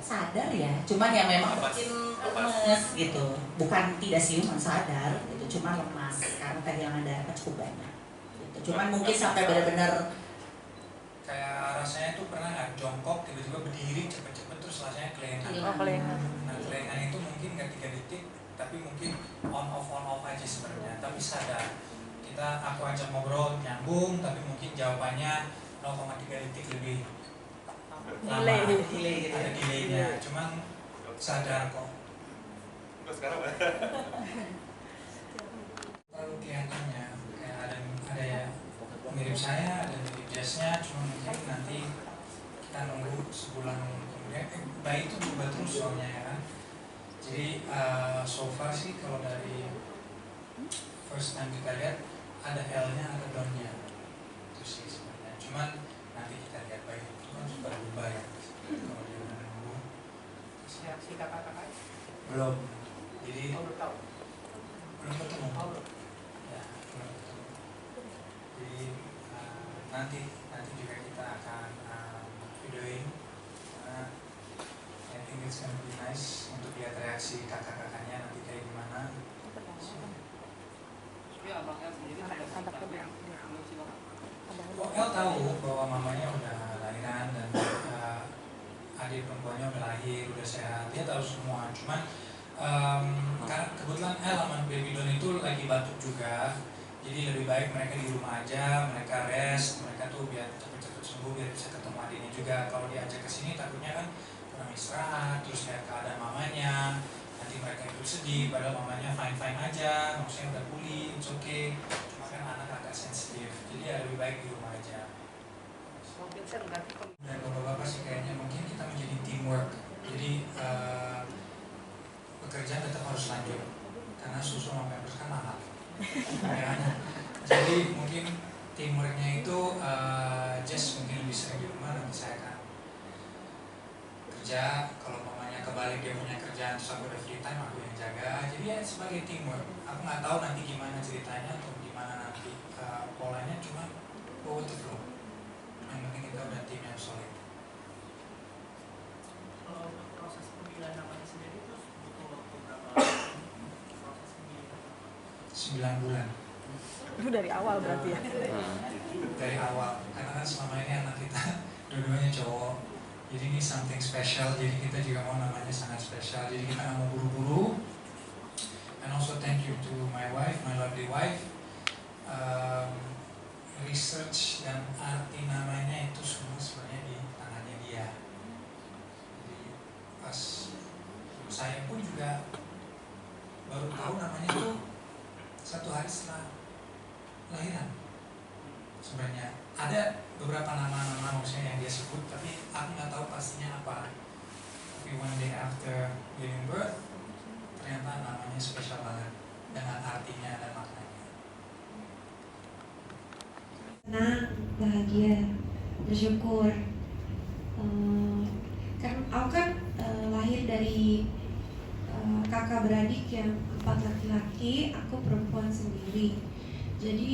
Sadar ya, cuman yang memang mungkin lemes gitu, bukan tidak siuman, sadar gitu, cuma lemas karena kehilangan darah cukup banyak gitu. Cuman mungkin sampai benar-benar kayak rasanya tuh pernah nggak jongkok tiba-tiba berdiri cepet-cepet terus rasanya kelengan. Nah kelengan itu mungkin nggak 3 detik tapi mungkin on off aja sebenarnya, tapi sadar aku ajak ngobrol nyambung tapi mungkin jawabannya 0,3 detik lebih lama, ada delaynya, cuman sadar kok. Terlalu kelihatannya kayak ada ya mirip saya, ada mirip Jazz-nya, cuma mungkin nanti kita nunggu sebulan kemudian. Bayi itu berubah terus soalnya ya kan. Jadi so far sih kalau dari first time kita lihat ada L-nya, ada down-nya itu sih sebenarnya. Cuman nanti kita lihat bayi itu kan sudah berubah ya. Kalau dia udah nunggu si kakak-kakak belum, jadi belum tahu. belum ketemu ya, belum ketemu. Jadi nanti juga kita akan videoin karena I think it's gonna be nice untuk lihat reaksi kakak-kakaknya nanti kayak gimana. Tapi abangnya sendiri Oh, El tahu bahwa mamanya udah lahiran dan adik perempuannya udah lahir, udah sehat, dia tahu semua. Cuman karena kebetulan El sama baby Don itu lagi batuk juga, jadi lebih baik mereka di rumah aja, mereka rest, mereka tuh biar cepet-cepet sembuh, biar bisa ketemu adiknya juga. Kalau diajak ke sini takutnya kan kurang istirahat, terus kayak keadaan mamanya, nanti mereka itu sedih, padahal mamanya fine-fine aja, maksudnya udah pulih, it's okay. Cuma kan anak agak sensitif, jadi ya lebih baik di rumah aja. Dan bapak-bapak sih kayaknya mungkin kita menjadi teamwork, jadi pekerjaan tetap harus lanjut, karena susu sama pampers kan mahal. Jadi mungkin teamworknya itu Jess mungkin lebih sering di rumah, nanti saya akan kerja. Kalau mamanya kebalik dia punya kerjaan terus aku ada free time, aku yang jaga. Jadi ya sebagai teamwork. Aku nggak tahu nanti gimana ceritanya atau gimana nanti polanya, cuma go with the flow. Yang penting kita udah tim yang solid. Kalau proses pemilihan namanya sendiri itu butuh waktu berapa proses pemilihan? 9 bulan. Itu dari awal berarti ya? Dari awal, karena kan selama ini anak kita dua-duanya cowok, jadi ini something special, jadi kita juga mau namanya sangat spesial, jadi kita nggak mau buru-buru. And also thank you to my wife, my lovely wife. Research dan arti namanya itu semua sebenarnya di tangannya dia. Jadi pas saya pun juga baru tahu namanya itu 1 hari setelah lahiran. Sebenarnya ada beberapa nama-nama maksudnya yang dia sebut, tapi aku nggak tahu pastinya apa. Tapi one day after giving birth, ternyata namanya spesial banget dengan artinya dan maknanya. Senang, bahagia, bersyukur. Kan aku kan lahir dari kakak beradik yang 4 laki-laki, aku perempuan sendiri. Jadi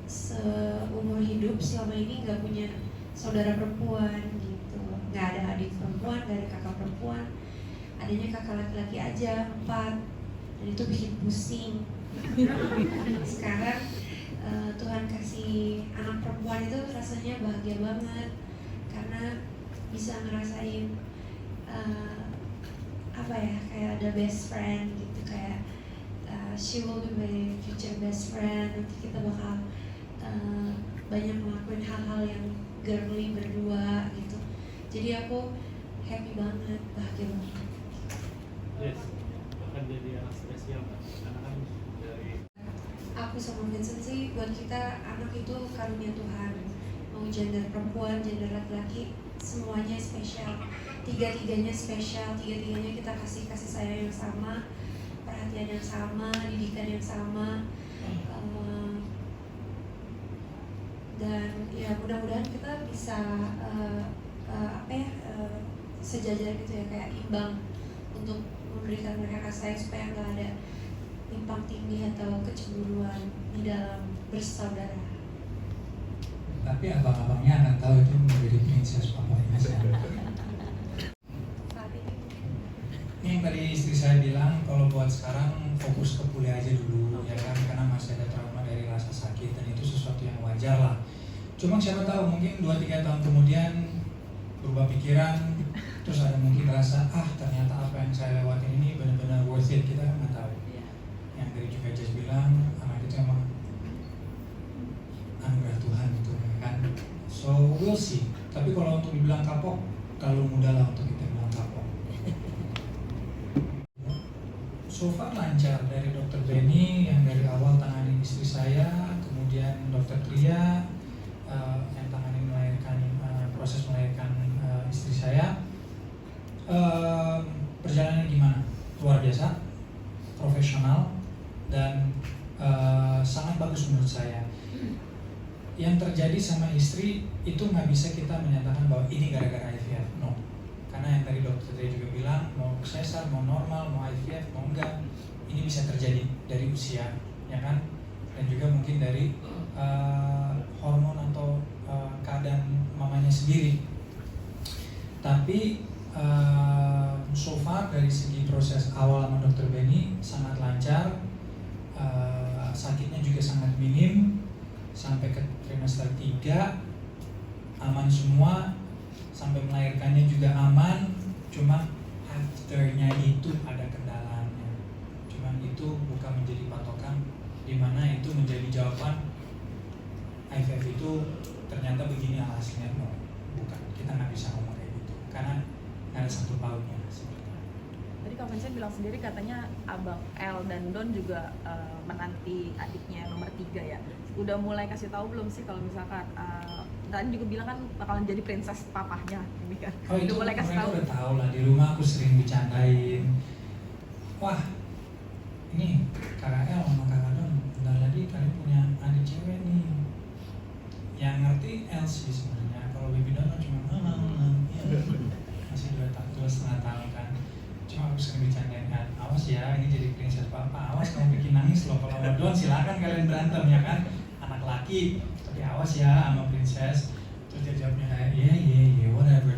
seumur hidup selama ini nggak punya saudara perempuan gitu, nggak ada adik perempuan, nggak ada kakak perempuan, adanya kakak laki-laki aja 4, dan itu bikin pusing. Sekarang Tuhan kasih anak perempuan itu rasanya bahagia banget karena bisa ngerasain apa ya, kayak ada best friend gitu, kayak she will be my future best friend. Nanti kita bakal banyak ngelakuin hal-hal yang girly berdua gitu. Jadi aku happy banget, bahagia banget. Yes, bahkan jadi anak spesial kan, karena kan dari Aku sama Vincent sih, buat kita anak itu karunia Tuhan. Mau gender perempuan, gender laki-laki, semuanya spesial. Tiga-tiganya spesial, tiga-tiganya kita kasih sayang yang sama, perhatian yang sama, didikan yang sama. Dan ya mudah-mudahan kita bisa sejajar gitu ya, kayak imbang untuk memberikan mereka kasih sayang supaya nggak ada timpang tindih atau kecemburuan di dalam bersaudara. Tapi abang-abangnya akan tahu itu menjadi princess favoritnya saya. yang tadi istri saya bilang kalau buat sekarang fokus ke kuliah aja dulu ya kan, karena masih ada trauma dari rasa sakit dan itu sesuatu yang wajar lah. Cuma siapa tahu mungkin 2-3 tahun kemudian berubah pikiran, terus ada mungkin rasa ternyata apa yang saya lewatin ini benar-benar worth it, kita nggak tahu. Yang dari juga Jess bilang anak itu emang anugerah Tuhan gitu kan. So we'll see. Tapi kalau untuk dibilang kapok, kalau mudah lah untuk kita bilang kapok. So far lancar, dari Dokter Benny yang dari awal tangani istri saya, kemudian Dokter Tria yang tangani proses melahirkan istri saya. Perjalanannya gimana? Luar biasa, profesional, dan sangat bagus menurut saya. Yang terjadi sama istri itu nggak bisa kita menyatakan bahwa ini gara-gara IVF, no. Karena yang tadi dokter tadi juga bilang, mau sesar, mau normal, mau IVF, mau enggak, ini bisa terjadi dari usia, ya kan? Dan juga mungkin dari hormon atau keadaan mamanya sendiri. Tapi so far dari segi proses awal sama dokter Benny sangat lancar, sakitnya juga sangat minim, sampai ke trimester 3 aman semua, sampai melahirkannya juga aman. Cuma afternya itu ada kendalanya, cuman itu bukan menjadi patokan dimana itu menjadi jawaban IVF itu ternyata begini hasilnya. No, bukan, kita nggak bisa ngomong kayak gitu karena nggak ada satu pautnya. Tadi Kak Vincent bilang sendiri katanya Abang L dan Don juga menanti adiknya nomor 3 ya. Udah mulai kasih tahu belum sih kalau misalkan tadi juga bilang kan bakalan jadi princess papahnya ini kan. Oh itu udah mulai kasih mereka tahu. udah tahu lah, di rumah aku sering bercandain. Wah, ini Kakak El sama Kakak Don, bentar lagi kalian punya adik cewek nih. Yang ngerti El sih sebenarnya. Kalau Baby Don cuma masih 2,5 tahun kan. Cuma aku sering bercandain kan, awas ya ini jadi princess papa, awas kamu bikin nangis loh. Kalau sama Don silakan kalian berantem ya kan, anak laki, tapi awas ya sama princess. Terus dia jawabnya kayak iya whatever.